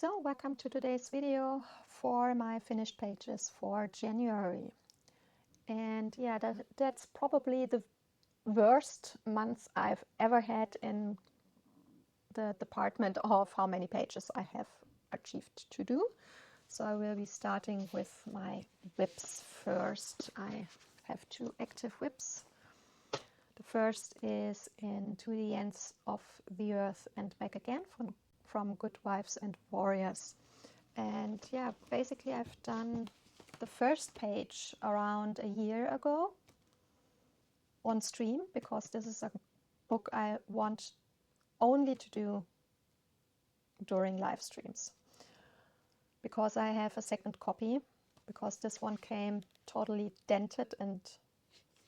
So, welcome to today's video for my finished pages for January. And yeah, that's probably the worst month I've ever had in the department of how many pages I have achieved to do. So I will be starting with my WIPs first. I have 2 active WIPs. The first is in To the Ends of the Earth and Back Again from Good Wives and Warriors. And yeah, basically I've done the first page around a year ago on stream, because this is a book I want only to do during live streams. Because I have a second copy, because this one came totally dented and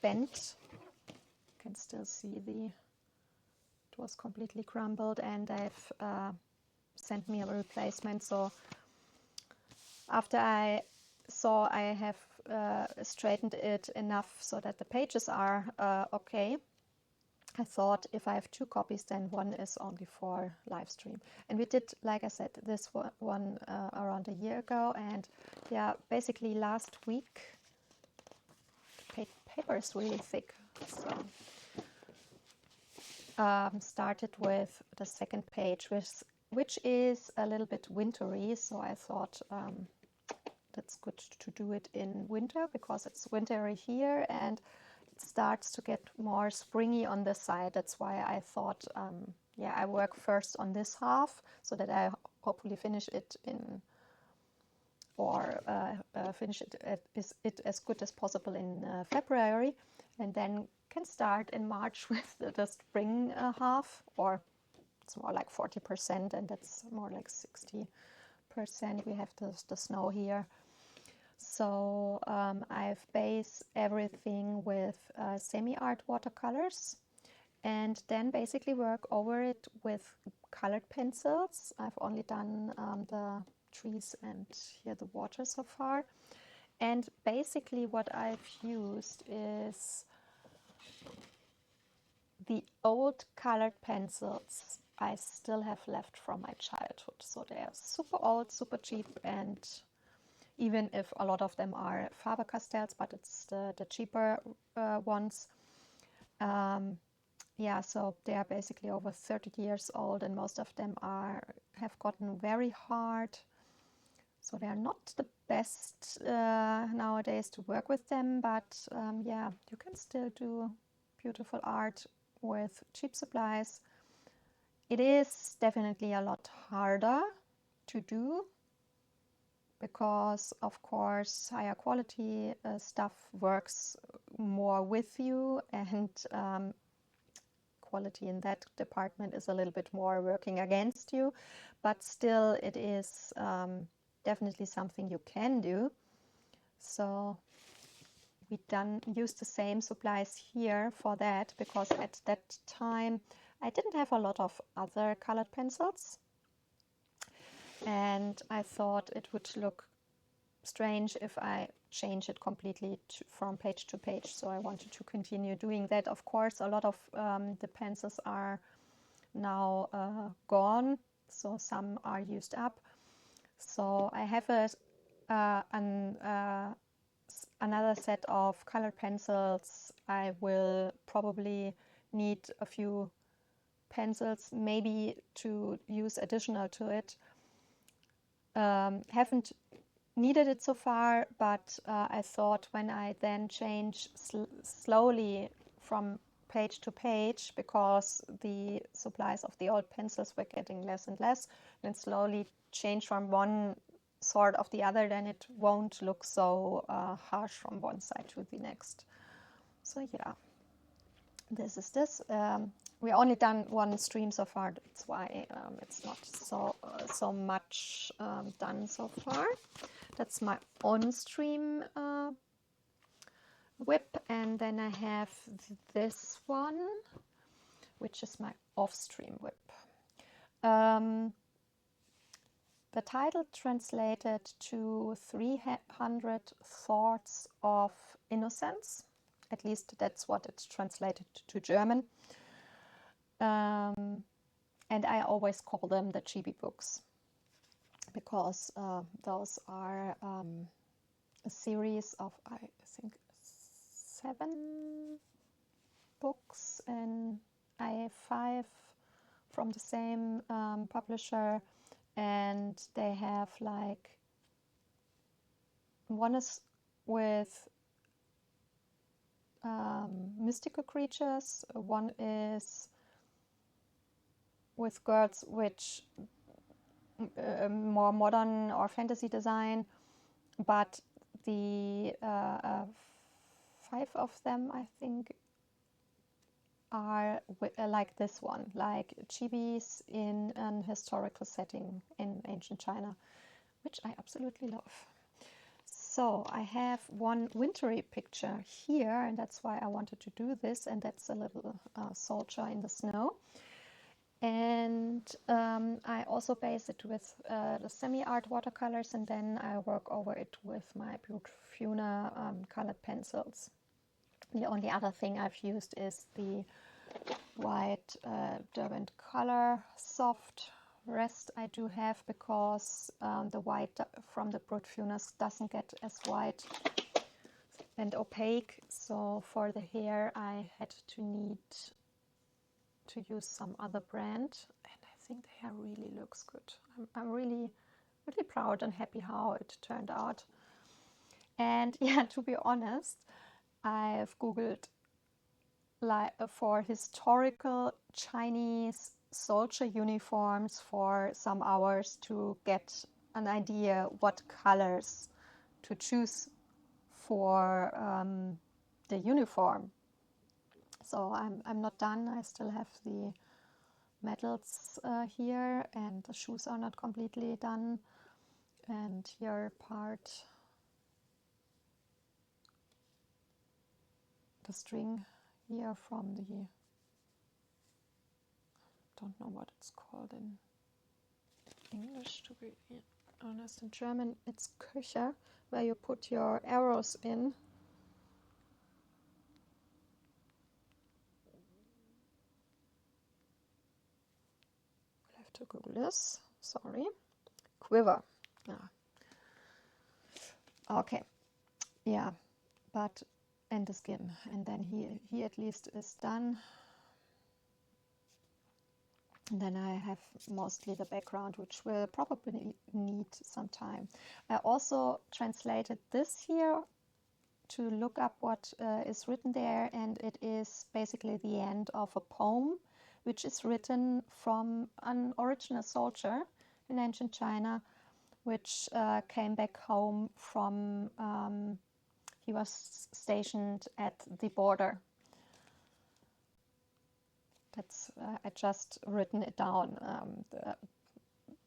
bent. You can still see it was completely crumbled, and they've sent me a replacement. So after I saw I have straightened it enough so that the pages are okay, I thought if I have 2 copies, then one is only for live stream. And we did, like I said, this one around a year ago. And yeah, basically last week, the paper is really thick. So started with the second page, which is a little bit wintry. So I thought that's good to do it in winter, because it's wintry here and it starts to get more springy on this side. That's why I thought, yeah, I work first on this half so that I hopefully finish it finish it as good as possible in February, and then can start in March with the spring half, or it's more like 40%, and that's more like 60%. We have the snow here. So I've based everything with semi-art watercolors, and then basically work over it with colored pencils. I've only done the trees and here the water so far. And basically what I've used is the old colored pencils I still have left from my childhood. So they are super old, super cheap, and even if a lot of them are Faber-Castells, but it's the cheaper ones. Yeah, so they are basically over 30 years old, and most of them have gotten very hard. So they are not the best nowadays to work with them, but yeah, you can still do beautiful art with cheap supplies. It is definitely a lot harder to do, because of course higher quality stuff works more with you, and quality in that department is a little bit more working against you, but still it is definitely something you can do. So we use the same supplies here for that, because at that time I didn't have a lot of other colored pencils. And I thought it would look strange if I change it completely from page to page. So I wanted to continue doing that. Of course, a lot of the pencils are now gone, so some are used up. So I have another set of colored pencils. I will probably need a few pencils, maybe to use additional to it. Haven't needed it so far, but I thought when I then change slowly from page to page, because the supplies of the old pencils were getting less and less, and slowly change from one sort of the other, then it won't look so harsh from one side to the next. So yeah, this is this. We only done one stream so far, that's why it's not so much done so far. That's my on-stream WIP, and then I have this one, which is my off-stream WIP. The title translated to 300 Thoughts of Innocence. At least that's what it's translated to German. And I always call them the chibi books. because those are a series of, I think, 7 books, and I have 5 from the same publisher, and they have like, one is with mystical creatures, one is with girls which more modern or fantasy design, but the 5 of them, I think, are like this one, like chibis in an historical setting in ancient China, which I absolutely love. So I have one wintry picture here, and that's why I wanted to do this, and that's a little soldier in the snow. And I also base it with the semi-art watercolors, and then I work over it with my Brutfuna colored pencils. The only other thing I've used is the white Derwent Color Soft rest I do have, because the white from the Brutfunas doesn't get as white and opaque. So for the hair I had to need to use some other brand, and I think the hair really looks good. I'm really proud and happy how it turned out. And yeah, to be honest, I've googled like for historical Chinese soldier uniforms for some hours to get an idea what colors to choose for the uniform. So I'm not done. I still have the medals here, and the shoes are not completely done. And here part the string here from the, don't know what it's called in English, to be honest. In German it's Köcher, where you put your arrows in. I'll have to Google this, sorry. Quiver. Yeah. Okay, yeah, but, and the skin, and then he at least is done. And then I have mostly the background, which will probably need some time. I also translated this here to look up what is written there, and it is basically the end of a poem, which is written from an original soldier in ancient China, which came back home from, he was stationed at the border. That's I just written it down,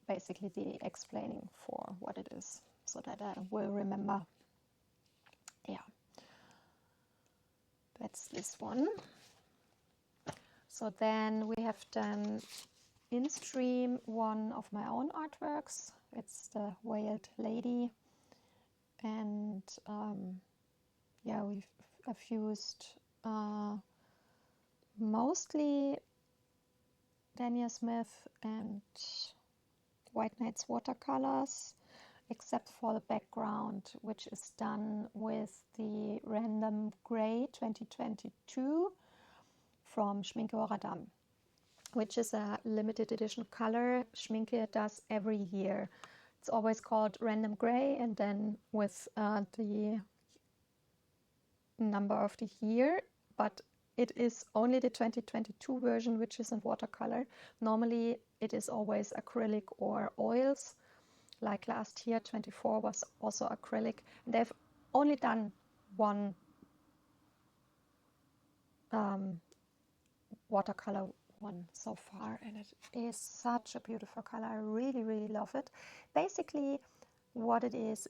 basically the explaining for what it is, so that I will remember. Yeah, that's this one. So then we have done in stream one of my own artworks. It's the Veiled Lady, and yeah, I've used mostly Daniel Smith and White Nights watercolors, except for the background, which is done with the Random Gray 2022 from Schminke Horadam, which is a limited edition color Schminke does every year. It's always called Random Gray, and then with the number of the year, but it is only the 2022 version, which is in watercolor. Normally it is always acrylic or oils. Like last year, 24 was also acrylic. And they've only done one watercolor one so far, and it is such a beautiful color. I really love it. Basically what it is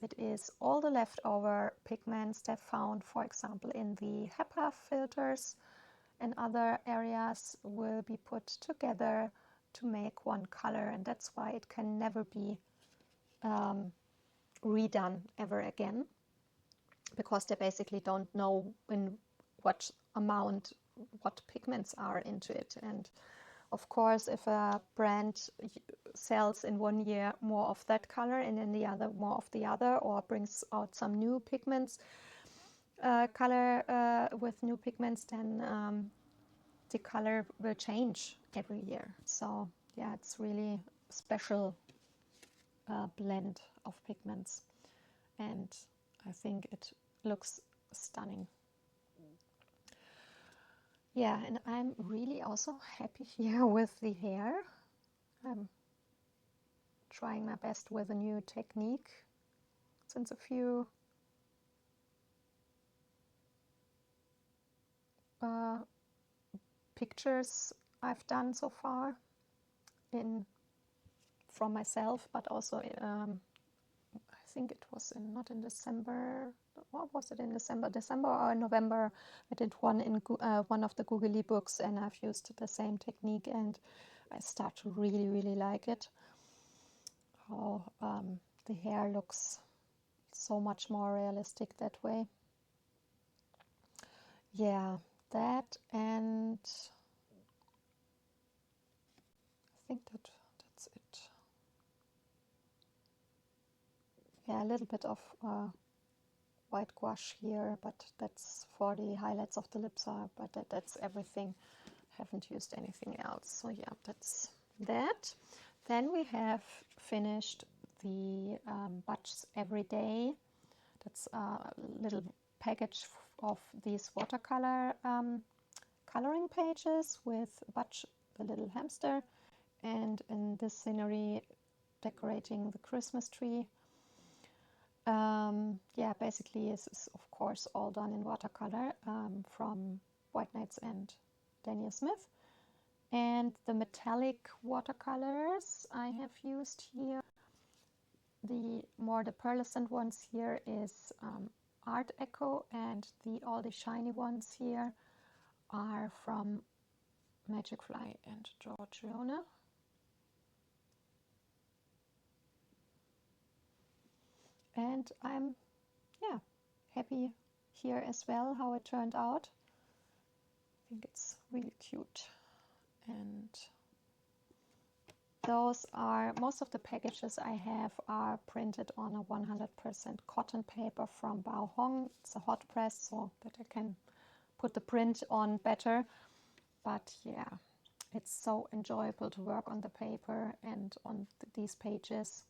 all the leftover pigments they found, for example, in the HEPA filters and other areas, will be put together to make one color, and that's why it can never be redone ever again, because they basically don't know in what amount what pigments are into it. And Of course, if a brand sells in one year more of that color and in the other more of the other, or brings out some new pigments, color with new pigments, then the color will change every year. So yeah, it's really special blend of pigments, and I think it looks stunning. Yeah, and I'm really also happy here with the hair. I'm trying my best with a new technique since a few pictures I've done so far from myself, but also I think it was not in December. What was it in December? December or November? I did one in one of the Googly books, and I've used the same technique, and I start to really like it. How the hair looks so much more realistic that way. Yeah, that, and I think that's it. Yeah, a little bit of white gouache here, but that's for the highlights of the lips, but that's everything. Haven't used anything else. So yeah, that's that. Then we have finished the Butch Everyday. That's a little package of these watercolor coloring pages with Butch the little hamster, and in this scenery decorating the Christmas tree. Yeah, basically this is of course all done in watercolor from White Nights and Daniel Smith. And the metallic watercolors I have used here, the pearlescent ones here is Art Echo, and all the shiny ones here are from Magic Fly and Giorgione. And I'm happy here as well how it turned out. I think it's really cute. And those are, most of the packages I have are printed on a 100% cotton paper from Bao Hong. It's a hot press, so that I can put the print on better. But yeah, it's so enjoyable to work on the paper and on these pages.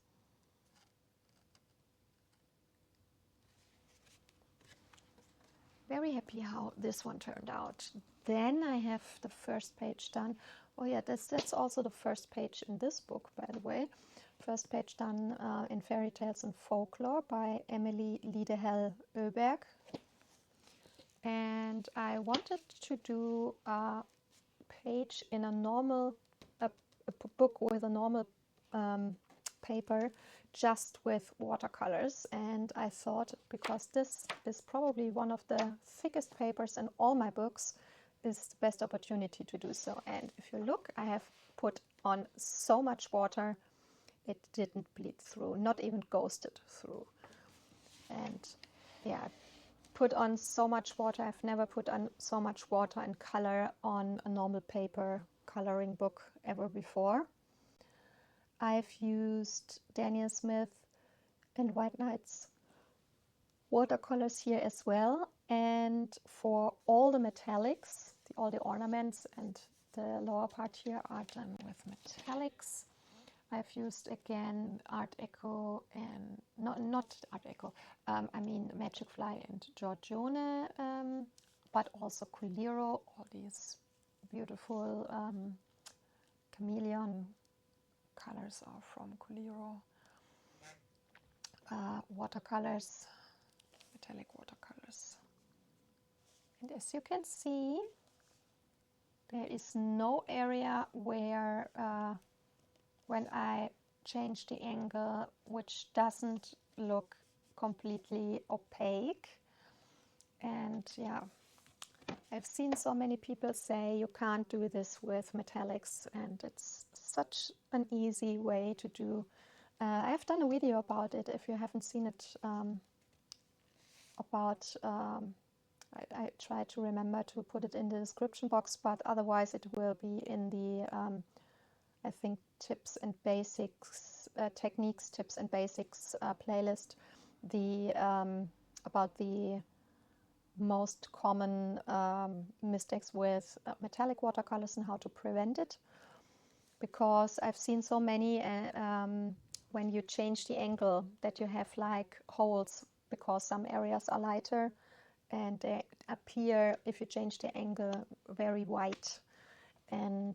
Very happy how this one turned out. Then I have the first page done. Oh yeah, that's also the first page in this book, by the way. First page done in Fairy Tales and Folklore by Emily Liedehell Öberg. And I wanted to do a page in a normal a book with a normal paper, just with watercolors. And I thought, because this is probably one of the thickest papers in all my books, is the best opportunity to do so. And if you look, I have put on so much water, it didn't bleed through, not even ghosted through. And yeah, put on so much water. I've never put on so much water and color on a normal paper coloring book ever before. I've used Daniel Smith and White Nights watercolors here as well, and for all the metallics, all the ornaments and the lower part here are done with metallics. I've used again Art Echo and not Art Echo, I mean Magic Fly and Giorgione, but also Quiliro, all these beautiful chameleon colors are from Quiliro. Watercolors, metallic watercolors. And as you can see, there is no area where when I change the angle, which doesn't look completely opaque. And yeah, I've seen so many people say you can't do this with metallics, and it's such an easy way to do. I've done a video about it, if you haven't seen it, about I try to remember to put it in the description box, but otherwise it will be in the, I think, tips and basics, techniques, tips and basics playlist, the about the most common mistakes with metallic watercolors and how to prevent it. Because I've seen so many when you change the angle that you have like holes because some areas are lighter and they appear, if you change the angle, very white. And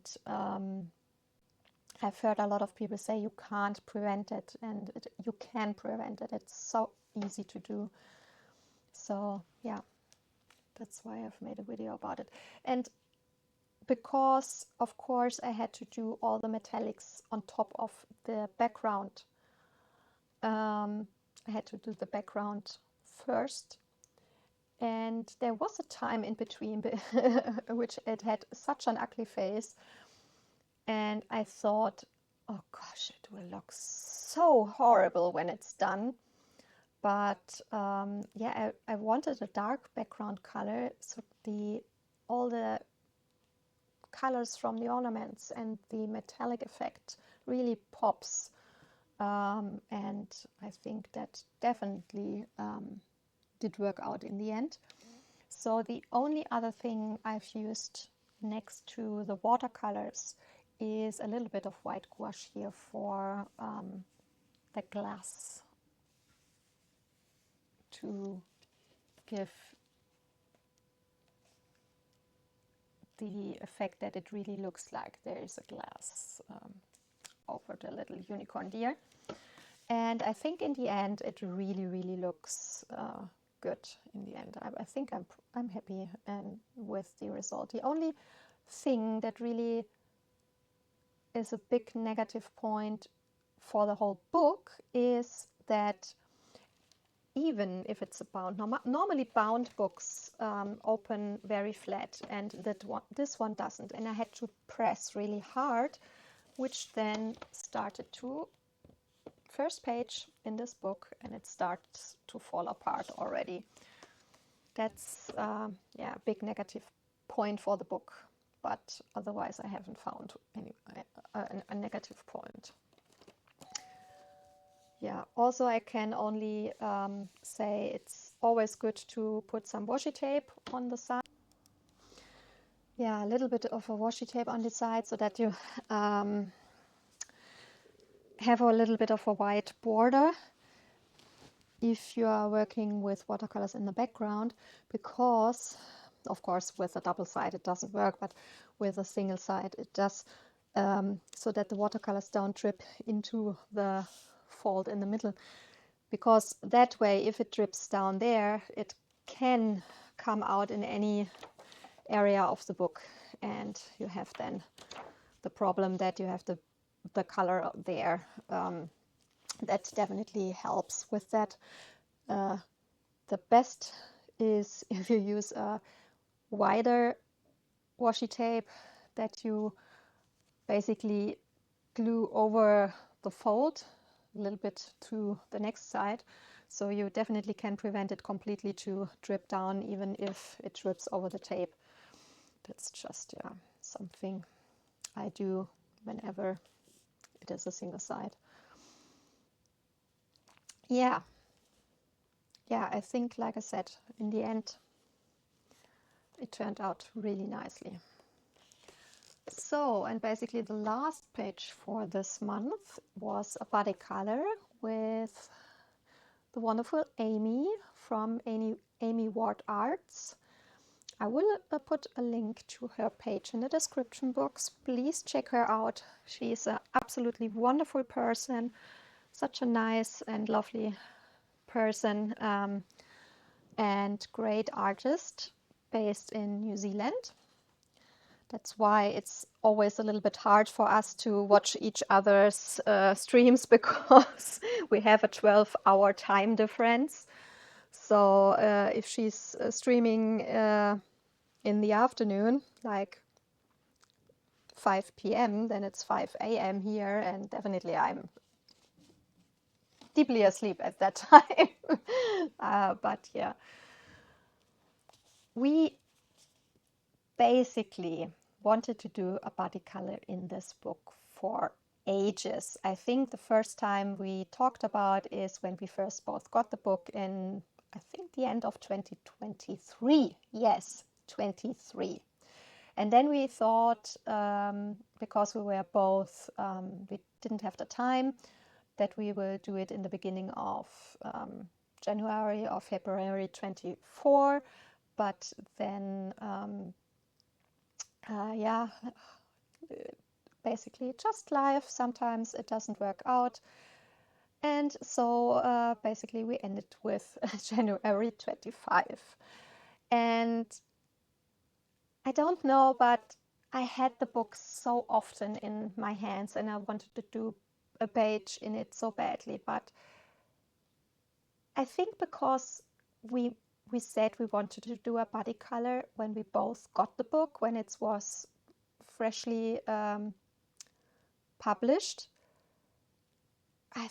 I've heard a lot of people say you can't prevent it, and you can prevent it. It's so easy to do. So yeah, that's why I've made a video about it. And because of course I had to do all the metallics on top of the background, I had to do the background first. And there was a time in between which it had such an ugly face. And I thought, oh gosh, it will look so horrible when it's done. But yeah, I wanted a dark background color, so all the colors from the ornaments and the metallic effect really pops. And I think that definitely did work out in the end. So the only other thing I've used next to the watercolors is a little bit of white gouache here for the glass, to give the effect that it really looks like there is a glass over the little unicorn deer. And I think in the end it really, really looks good in the end. I think I'm happy with the result. The only thing that really is a big negative point for the whole book is that even if it's a bound, normally bound books open very flat, and this one doesn't. And I had to press really hard, which then started to first page in this book, and it starts to fall apart already. That's yeah, a big negative point for the book, but otherwise I haven't found a negative point. Yeah, also I can only say it's always good to put some washi tape on the side. Yeah, a little bit of a washi tape on the side so that you have a little bit of a white border if you are working with watercolors in the background, because of course with a double side it doesn't work, but with a single side it does, so that the watercolors don't drip into the fold in the middle, because that way if it drips down there it can come out in any area of the book, and you have then the problem that you have the color there. That definitely helps with that. The best is if you use a wider washi tape that you basically glue over the fold a little bit to the next side, so you definitely can prevent it completely to drip down even if it drips over the tape. That's just something I do whenever it is a single side. Yeah, I think, like I said, in the end it turned out really nicely. So, and basically the last page for this month was a body color with the wonderful Amy from Amy Ward Arts. I will put a link to her page in the description box. Please check her out. She's an absolutely wonderful person, such a nice and lovely person, and great artist based in New Zealand. That's why it's always a little bit hard for us to watch each other's streams, because we have a 12-hour time difference. So if she's streaming in the afternoon, like 5 p.m., then it's 5 a.m. here, and definitely I'm deeply asleep at that time. But yeah, we basically wanted to do a body color in this book for ages. I think the first time we talked about is when we first both got the book in, I think, the end of 2023. Yes, 23. And then we thought, because we were both, we didn't have the time, that we will do it in the beginning of January or February 24. But then, yeah, basically just life. Sometimes it doesn't work out. And so basically we ended with January 25. And I don't know, but I had the book so often in my hands and I wanted to do a page in it so badly. But I think because we said we wanted to do a body color when we both got the book, when it was freshly published, I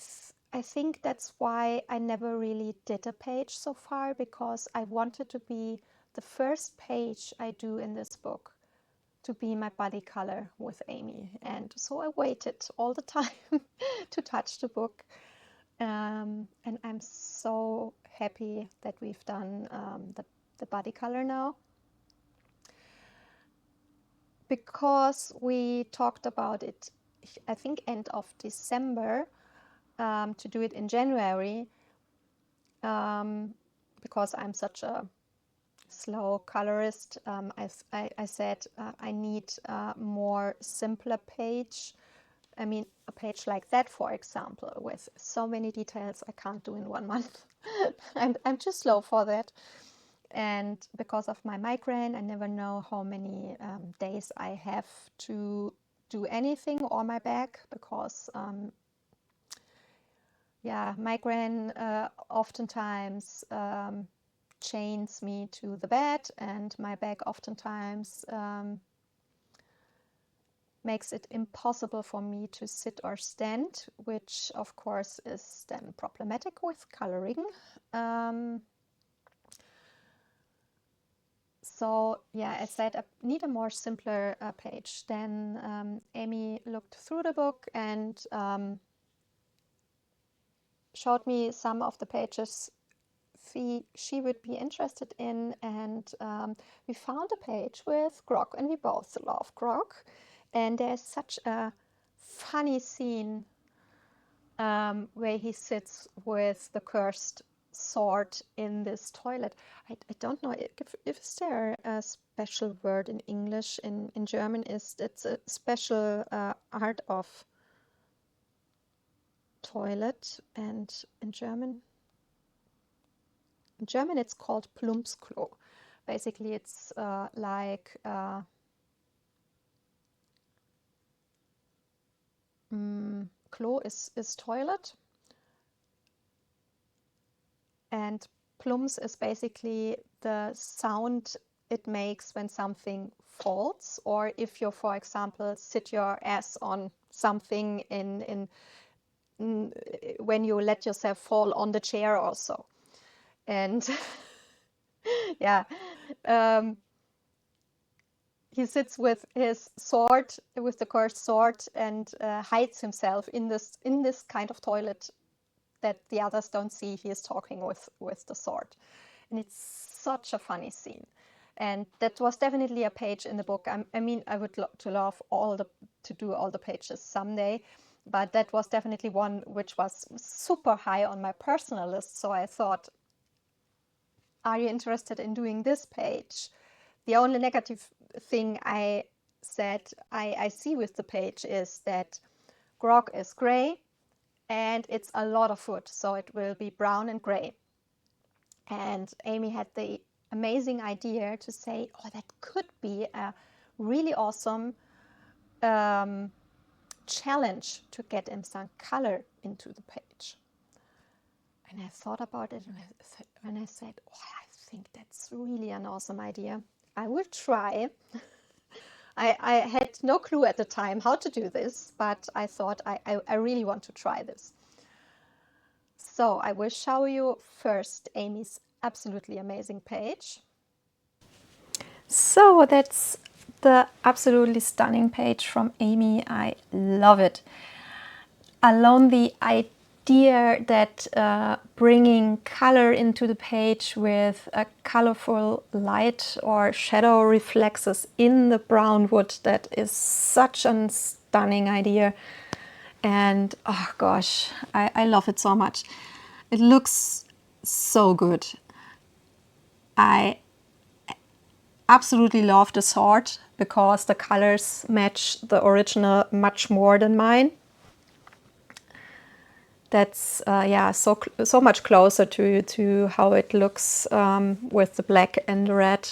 think that's why I never really did a page so far, because I wanted to be the first page I do in this book to be my body color with Amy. And so I waited all the time to touch the book. And I'm so happy that we've done the body color now. Because we talked about it, I think, end of December, to do it in January, because I'm such a slow colorist. I said I need a more simpler page. I mean, a page like that, for example, with so many details, I can't do in 1 month. I'm too slow for that. And because of my migraine, I never know how many days I have to do anything on my back, because yeah, migraine oftentimes chains me to the bed, and my back oftentimes makes it impossible for me to sit or stand, which of course is then problematic with coloring. So yeah, I said I need a more simpler page. Then Amy looked through the book and showed me some of the pages she would be interested in, and we found a page with Grog, and we both love Grog. And there's such a funny scene where he sits with the cursed sword in this toilet. I don't know if there a special word in English. In German it's a special art of toilet, and in German it's called Plumpsklo. Basically it's like Klo is toilet, and plumps is basically the sound it makes when something falls, or if you, for example, sit your ass on something in when you let yourself fall on the chair also. And yeah, he sits with his sword, with the cursed sword, and hides himself in this kind of toilet that the others don't see. He is talking with the sword, and it's such a funny scene. And that was definitely a page in the book. I mean, I would love to do all the pages someday, but that was definitely one which was super high on my personal list. So I thought, are you interested in doing this page? The only negative thing I said I see with the page is that Grog is gray and it's a lot of food, so it will be brown and gray. And Amy had the amazing idea to say, oh, that could be a really awesome challenge to get in some color into the page. And I thought about it and I said, oh, I think that's really an awesome idea. I will try. I had no clue at the time how to do this, but I thought I really want to try this. So I will show you first Amy's absolutely amazing page. So that's the absolutely stunning page from Amy. I love it. Alone the idea that bringing color into the page with a colorful light or shadow reflexes in the brown wood, that is such a stunning idea. And oh gosh, I love it so much. It looks so good. I absolutely love the sword because the colors match the original much more than mine. That's yeah, so much closer to how it looks with the black and the red.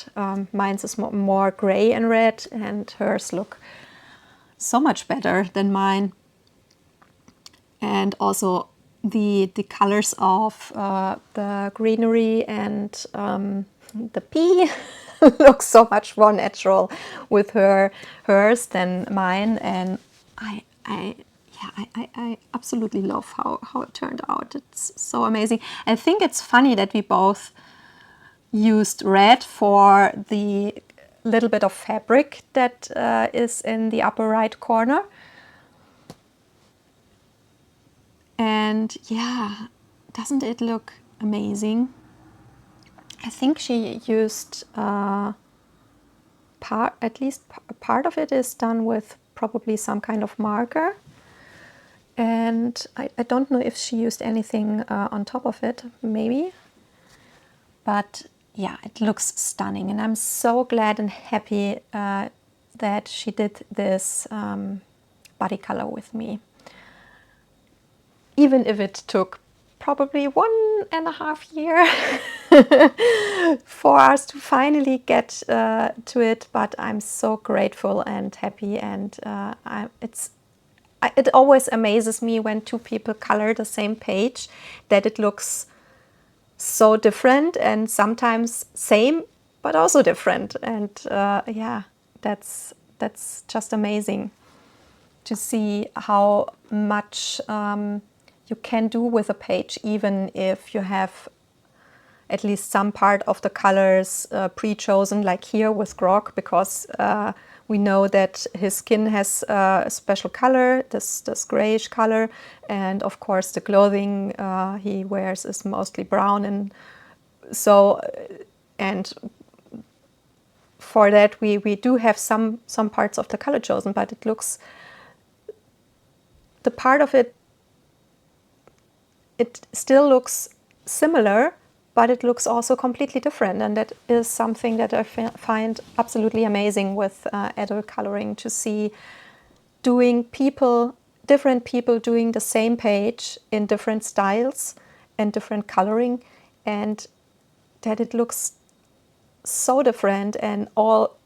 Mine's is more gray and red, and hers look so much better than mine. And also the colors of the greenery and the pea look so much more natural with hers than mine. And I absolutely love how it turned out. It's so amazing. I think it's funny that we both used red for the little bit of fabric that is in the upper right corner. And yeah, doesn't it look amazing? I think she used at least part of it is done with probably some kind of marker. And I don't know if she used anything on top of it, maybe. But yeah, it looks stunning. And I'm so glad and happy that she did this body color with me. Even if it took probably 1.5 years for us to finally get to it, but I'm so grateful and happy, and it always amazes me when two people color the same page, that it looks so different, and sometimes same but also different. And yeah, that's just amazing to see how much you can do with a page, even if you have at least some part of the colors pre-chosen, like here with Grog, because we know that his skin has a special color, this grayish color, and of course the clothing he wears is mostly brown, and so and for that we do have some parts of the color chosen, but it looks, the part of it still looks similar, but it looks also completely different. And that is something that I find absolutely amazing with adult coloring, to see different people doing the same page in different styles and different coloring, and that it looks so different, and all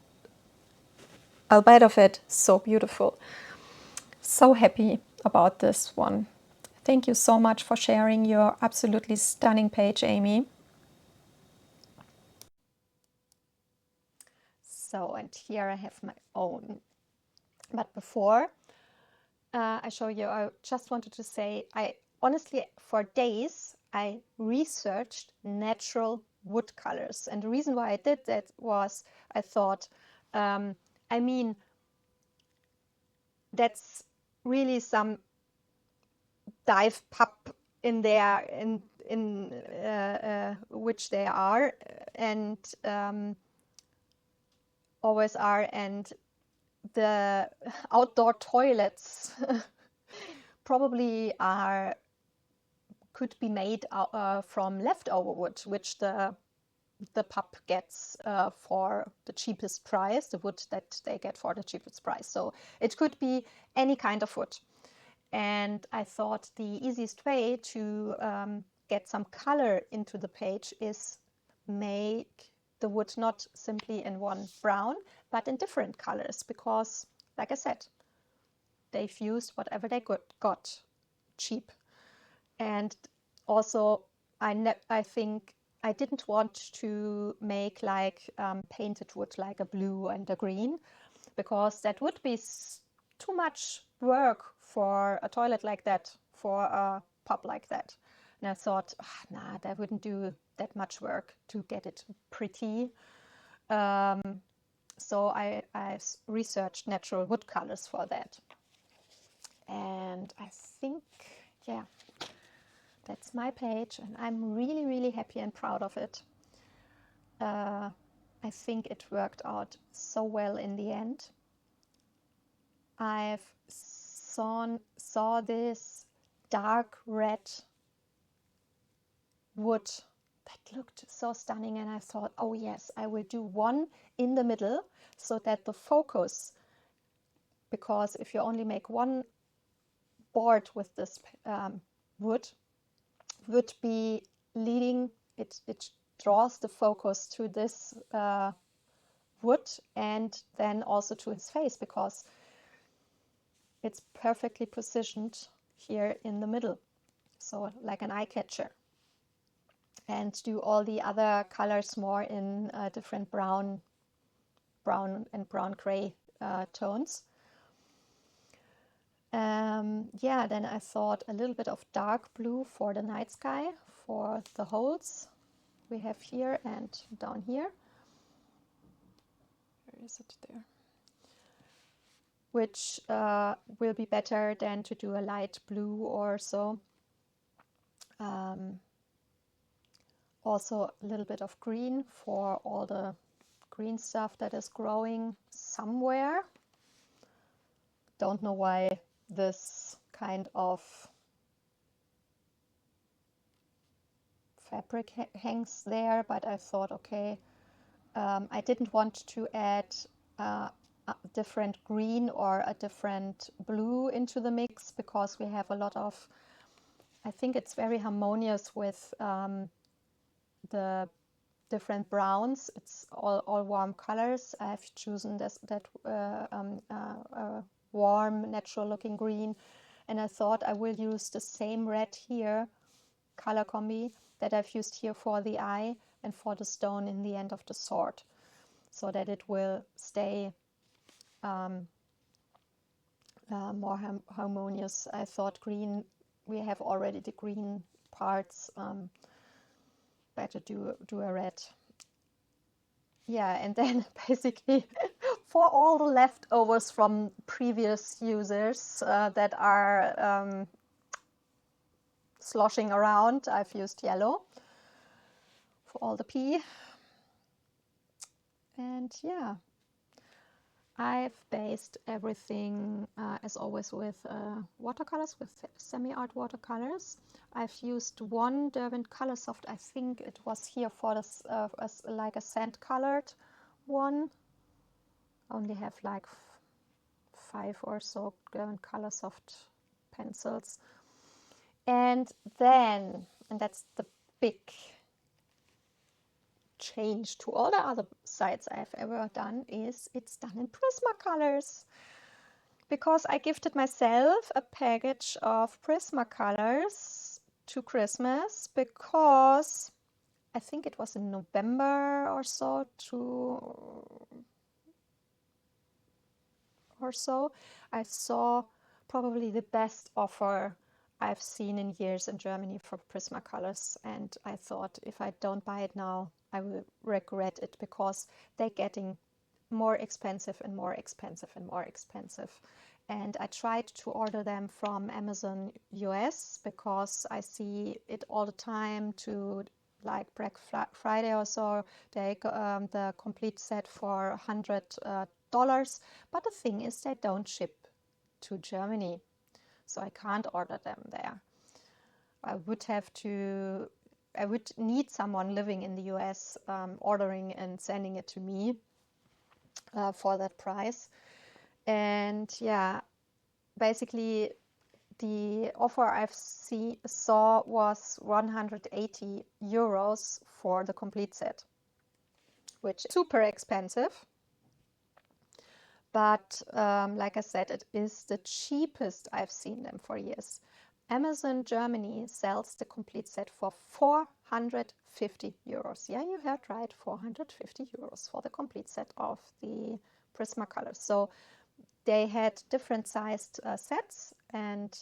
albeit of it so beautiful. So happy about this one. Thank you so much for sharing your absolutely stunning page, Amy. So, and here I have my own. But before I show you, I just wanted to say, I honestly, for days, I researched natural wood colors. And the reason why I did that was I thought, I mean, that's really some dive pup in there, in which they are, and always are, and the outdoor toilets probably could be made from leftover wood, which the pup gets for the cheapest price, the wood that they get for the cheapest price. So it could be any kind of wood. And I thought the easiest way to get some color into the page is make the wood not simply in one brown, but in different colors, because, like I said, they've used whatever they got cheap. And also, I think I didn't want to make like painted wood, like a blue and a green, because that would be too much work for a toilet like that, for a pub like that. And I thought, that wouldn't do that much work to get it pretty. So I researched natural wood colors for that. And I think, yeah, that's my page, and I'm really, really happy and proud of it. I think it worked out so well in the end. I've saw this dark red wood that looked so stunning, and I thought, oh yes, I will do one in the middle so that the focus, because if you only make one board with this wood, would be leading, it draws the focus to this wood and then also to his face, because it's perfectly positioned here in the middle, so like an eye catcher. And do all the other colors more in different brown and brown gray tones. Yeah, then I thought a little bit of dark blue for the night sky, for the holes we have here and down here. Where is it there? Which will be better than to do a light blue or so. Also a little bit of green for all the green stuff that is growing somewhere. Don't know why this kind of fabric hangs there, but I thought, okay, I didn't want to add a different green or a different blue into the mix, because we have a lot of, I think it's very harmonious with the different browns. It's all warm colors. I've chosen that warm, natural looking green, and I thought I will use the same red here, color combi, that I've used here for the eye and for the stone in the end of the sword, so that it will stay more harmonious. I thought green, we have already the green parts, better do a red. Yeah, and then basically for all the leftovers from previous users that are sloshing around, I've used yellow for all the pea. And yeah, I've based everything as always with watercolors, with semi-art watercolors. I've used one Derwent Coloursoft, I think it was here for this, like a sand colored one. Only have like 5 or so Derwent Coloursoft pencils. And then, and that's the big change to all the other sites I've ever done, is it's done in Prismacolors. Because I gifted myself a package of Prismacolors to Christmas, because I think it was in November or so, I saw probably the best offer I've seen in years in Germany for Prismacolors, and I thought, if I don't buy it now, I will regret it, because they're getting more expensive and more expensive and more expensive. And I tried to order them from Amazon US, because I see it all the time, to like Black Friday or so, they the complete set for $100. But the thing is, they don't ship to Germany, so I can't order them there. I would need someone living in the US ordering and sending it to me for that price. And yeah, basically the offer I've saw was 180 euros for the complete set, which is super expensive. But like I said, it is the cheapest I've seen them for years. Amazon Germany sells the complete set for 450 euros. Yeah, you heard right, 450 euros for the complete set of the Prismacolors. So they had different sized sets, and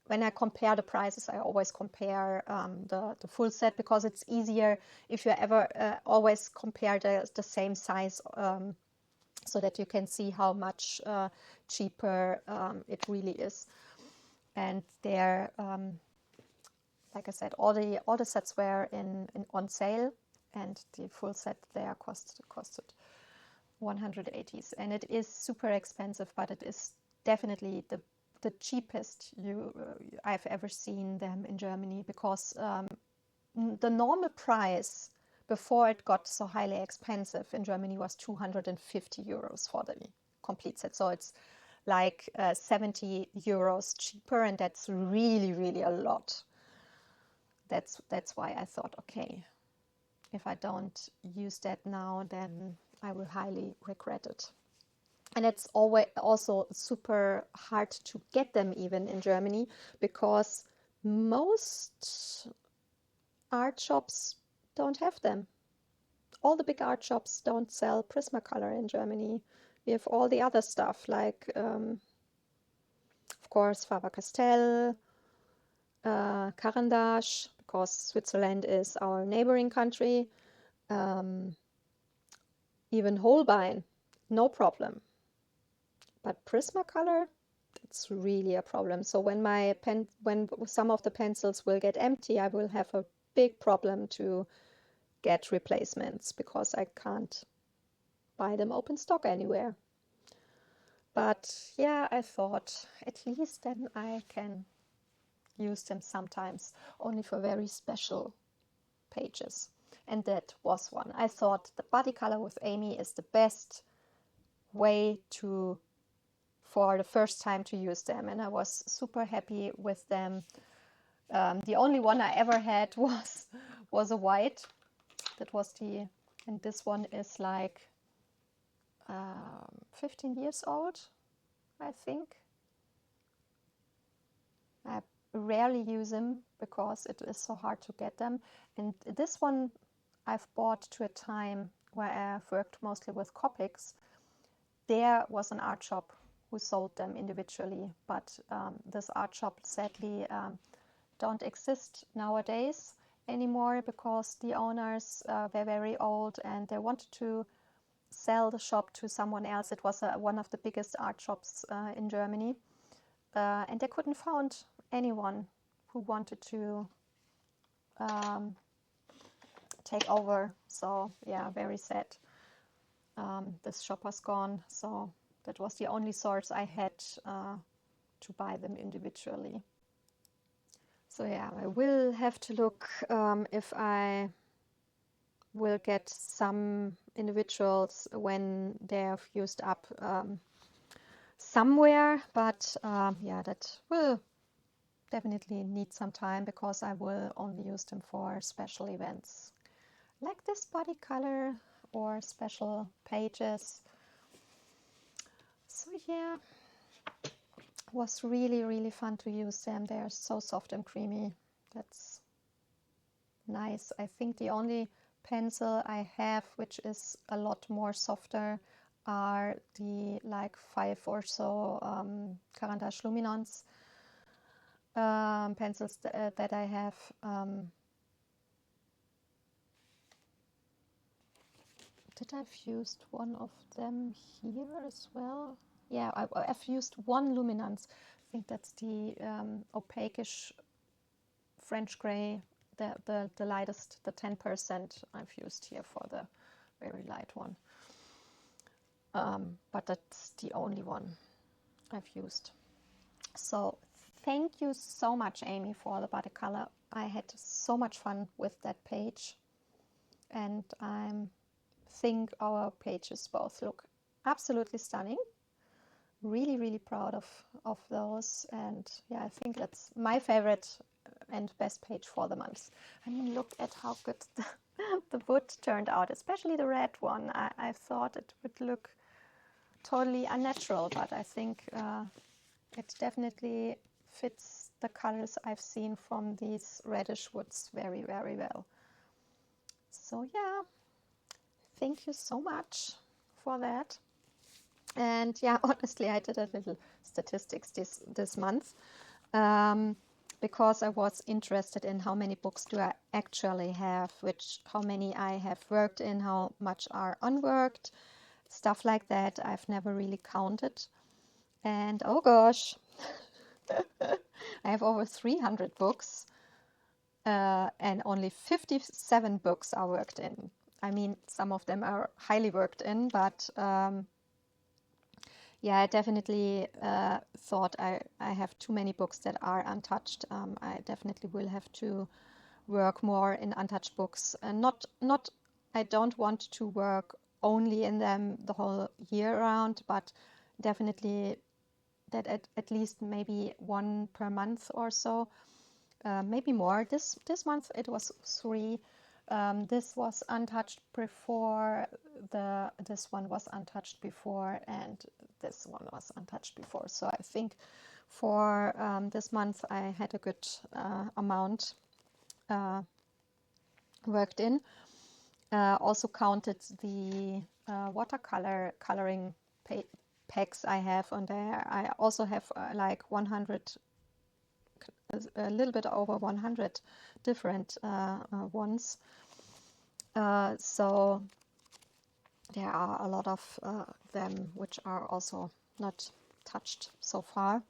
when I compare the prices, I always compare the full set, because it's easier if you ever always compare the same size, so that you can see how much cheaper it really is. And they're, like I said, all the sets were on sale, and the full set there costed 180s, and it is super expensive, but it is definitely the cheapest I've ever seen them in Germany, because the normal price before it got so highly expensive in Germany was 250 euros for the complete set. So it's like 70 euros cheaper, and that's really, really a lot. That's why I thought, okay, if I don't use that now, then I will highly regret it. And it's always also super hard to get them even in Germany, because most art shops don't have them. All the big art shops don't sell Prismacolor in Germany. We have all the other stuff, like, of course, Faber-Castell, Caran d'Ache, because Switzerland is our neighboring country. Even Holbein, no problem. But Prismacolor, it's really a problem. So when some of the pencils will get empty, I will have a big problem to get replacements, because I can't buy them open stock anywhere. But yeah, I thought at least then I can use them sometimes, only for very special pages. And that was one. I thought the body color with Amy is the best way for the first time to use them, and I was super happy with them. The only one I ever had was a white. That was and this one is like 15 years old, I think. I rarely use them because it is so hard to get them. And this one I've bought to a time where I've worked mostly with Copics. There was an art shop who sold them individually, but this art shop sadly don't exist nowadays anymore, because the owners were very old and they wanted to sell the shop to someone else. It was one of the biggest art shops in Germany, and they couldn't find anyone who wanted to take over. So yeah, very sad. This shop was gone, so that was the only source I had to buy them individually. So yeah, I will have to look if I will get some individuals when they're used up somewhere, but yeah, that will definitely need some time, because I will only use them for special events like this body color or special pages. So yeah, it was really, really fun to use them. They are so soft and creamy. That's nice. I think the only pencil I have which is a lot more softer are the like 5 or so Caran d'Ache Luminance pencils that I have. Did I've used one of them here as well? Yeah, I've used one Luminance. I think that's the opaquish French grey, the lightest, the 10% I've used here for the very light one. But that's the only one I've used. So thank you so much, Amy, for the body color. I had so much fun with that page, and I think our pages both look absolutely stunning. Really, really proud of those, and yeah, I think that's my favorite and best page for the month. I mean, look at how good the wood turned out, especially the red one. I thought it would look totally unnatural, but I think it definitely fits the colors I've seen from these reddish woods very, very well. So yeah, thank you so much for that. And yeah, honestly, I did a little statistics this month. because I was interested in how many books do I actually have, how many I have worked in, how much are unworked, stuff like that. I've never really counted. And oh gosh, I have over 300 books, and only 57 books are worked in. I mean, some of them are highly worked in, but yeah, I definitely thought I have too many books that are untouched. I definitely will have to work more in untouched books, and not. I don't want to work only in them the whole year round, but definitely that at least maybe one per month or so, maybe more. This month it was 3. This was untouched before, this one was untouched before, and this one was untouched before. So I think for this month I had a good amount worked in. Also counted the watercolor coloring packs I have on there. I also have like 100, a little bit over 100 different ones. So there are a lot of them which are also not touched so far.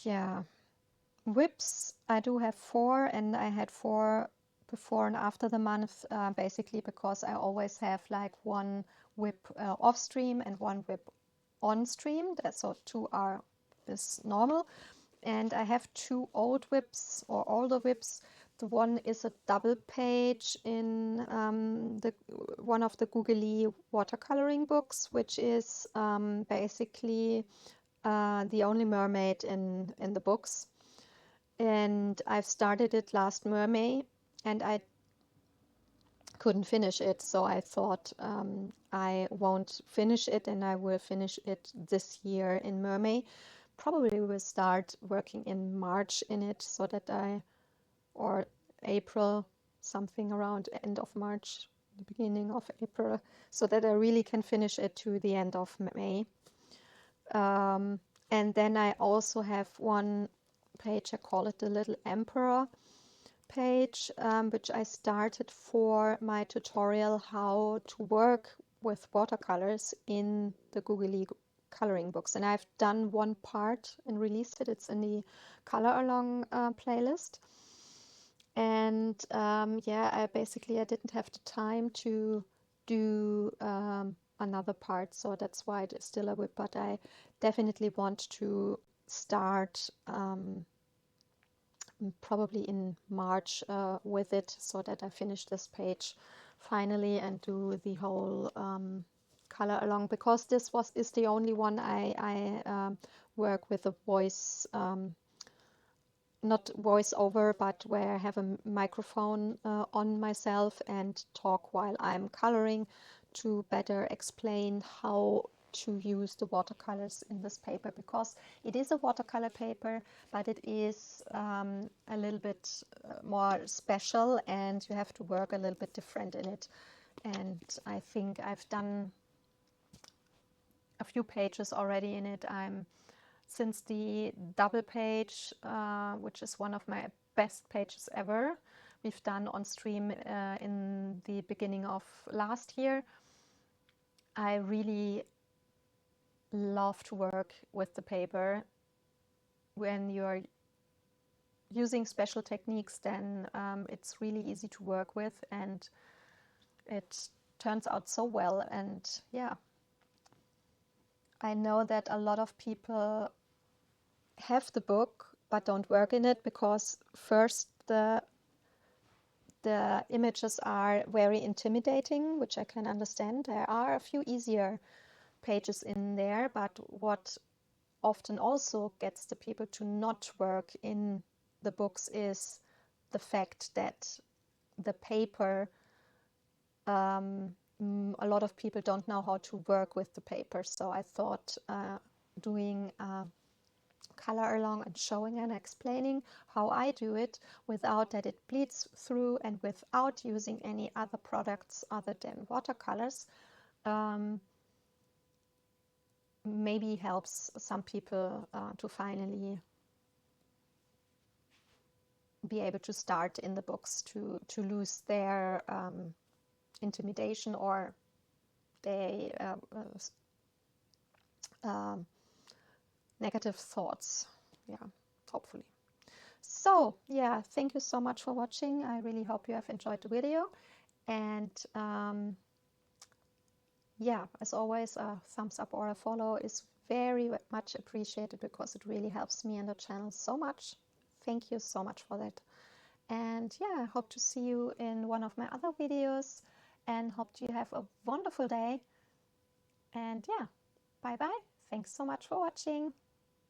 Yeah, whips, I do have 4, and I had 4 before and after the month, basically because I always have like one whip off stream and one whip on stream. So 2 is normal. And I have 2 old whips or older whips. The one is a double page in one of the Googly watercoloring books, which is basically the only mermaid in the books. And I've started it last Mermay, and I couldn't finish it, so I thought I won't finish it, and I will finish it this year in Mermay. Probably will start working in March in it, so that or April, something around end of March, the beginning of April, so that I really can finish it to the end of May. And then I also have one page, I call it the Little Emperor page, which I started for my tutorial how to work with watercolors in the Googly coloring books. And I've done one part and released it. It's in the Color Along playlist. And yeah, I didn't have the time to do another part, so that's why it's still a whip, but I definitely want to start probably in March with it, so that I finish this page finally and do the whole color along, because this is the only one I work with a voice, not voice over, but where I have a microphone on myself and talk while I'm coloring to better explain how to use the watercolors in this paper, because it is a watercolor paper, but it is a little bit more special, and you have to work a little bit different in it. And I think I've done a few pages already in it. Since the double page, which is one of my best pages ever, we've done on stream in the beginning of last year, I really love to work with the paper. When you're using special techniques, then it's really easy to work with, and it turns out so well. And yeah, I know that a lot of people have the book but don't work in it, because first the images are very intimidating, which I can understand. There are a few easier pages in there, but what often also gets the people to not work in the books is the fact that the paper, a lot of people don't know how to work with the paper. So I thought doing color along and showing and explaining how I do it without that it bleeds through and without using any other products other than watercolors, maybe helps some people to finally be able to start in the books, to lose their intimidation or their negative thoughts. Yeah, hopefully. So yeah, thank you so much for watching. I really hope you have enjoyed the video. And yeah, as always, a thumbs up or a follow is very much appreciated, because it really helps me and the channel so much. Thank you so much for that. And yeah, I hope to see you in one of my other videos, and hope you have a wonderful day. And yeah, bye bye. Thanks so much for watching.